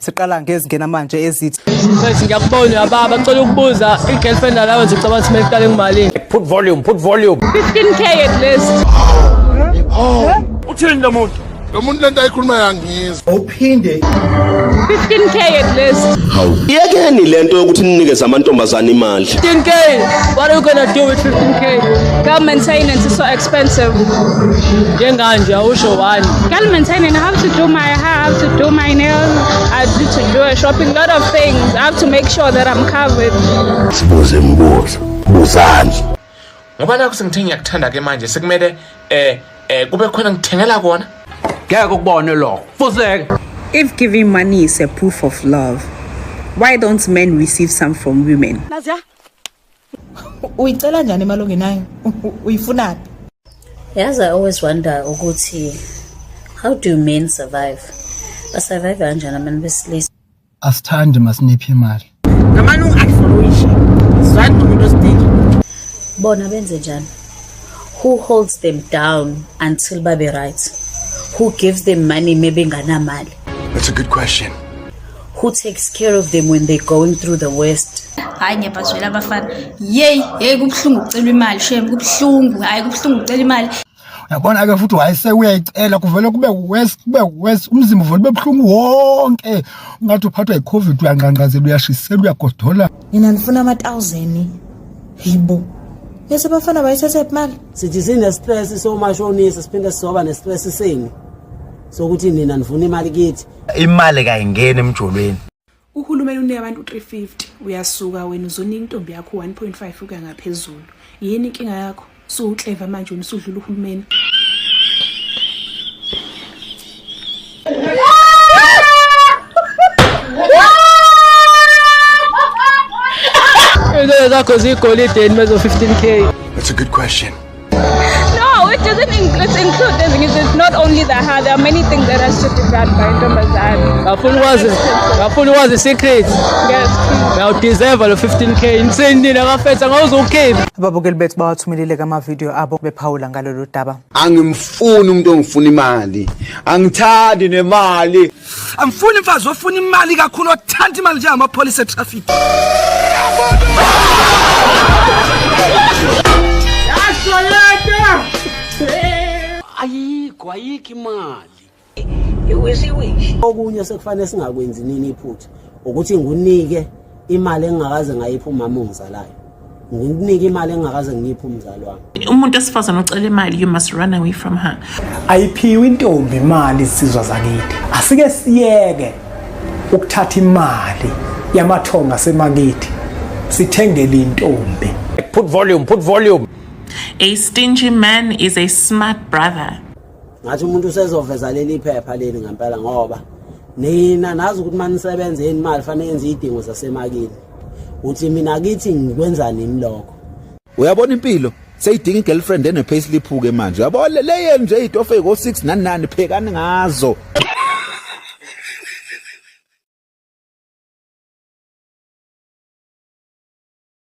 Siqala ngezingena manje ezithi Mfethu ngiyakubona baba bacela ukubuza igirlfriend alawe nje cabanga ukuthi iqale ngimalini. Put volume. 15k at least. Uthini lo muntu? Lo muntu lento ayikhuluma yangizwa. Uphinde 15k at least. Yekeni lento yokuthi ninikeze amantombazana imali. 15k. What are you gonna do with 15k? Girl maintenance is so expensive. Njenganje awusho wani. Girl maintenance, I have to do my hair, I have to do my nails, I need to do a shopping, lot of things. I have to make sure that I'm covered. Sibuze mbuzo. Buzani. Ngoba la kusengithe ngiyakuthanda ke manje sekumele kube khona ngithengela kona. ngeke ukubone lo. Fuzeke. If giving money is a proof of love, why don't men receive some from women? uyicela njani imali ongenayo? Uyifunaphi? Yes, I always wonder ukuthi how do men survive? Basurvive kanjani abantu besilisa? Asithandi masiniphe imali. Ngamani ungayifollowishi. Sizwani umuntu osidinga. Bona benze njani? Who holds them down until babe right? Who gives them money maybe nganamali? That's a good question. Who takes care of them when they're going through the worst? Hayi ngiyabazwela abafana. Hey kubhlungu ucela imali, shem kubhlungu, hayi kubhlungu ucela imali. Uyabona ke futhi wayese uyayicela kuvele kube west umzimba uvele bebhlungu wonke. Ungathi uphathwa iCovid uyanqanqazela uyashisela uyagodola. Mina ngifuna ama-1000. Hibo. Bese bafana bayithatha imali. Sithi sine stress so mashonisa siphinde sizoba ne stress seni. Sokuthi nina nifuna imali kithi. Imali kayingena emjolweni. Uhulumeni unika abantu 350, uyasuka wena uzonika intombi yakho 1.5 uka ngaphezulu. Yini inkinga yakho? So uclever manje unisudlula uhulumeni. Zakho zigolide mezo 15k. That's a good question. No, it doesn't include this. It's not only the hair, there are many things that has to be done by Ntombazane. Ngafuna wazi secret. Yes, please. Now deserve lo 15k insane ngafetha ngawuzokhipha. Ababukeli bethu bawathumelile kama video abo bephawula ngalolu daba. Angimfuni umuntu ongifuna imali. Angithandi nemali. Angifuni imfazi ofuna imali kakhulu othanda imali nje amapolice etraffic. Ayikho imali. Okunye sekufanele singakwenzi nini iphutha ukuthi ngunike imali engakaze ngayipha umama ongizalayo. Nginike imali engakaze ngiyipha umzali wami. Umuntu esifazana ocela imali, you must run away from her. Ayiphiwe intombi imali isizwa zakithi. Asike siyeke ukuthatha imali yamathonga semakithi. Sithengele intombi. Put volume. A stingy man is a smart brother. Ngathi umuntu usezoveza leli phepha leli ngempela ngoba nina nazi ukuthi manisebenze imali fanele yenze idingo zasemakini. Uthi mina kithi ngikwenza nini lokho? Uyabona impilo seyidinga igirlfriend ene payslip ke manje. Uyabona le nje itofe go 6 nani phekani ngazo.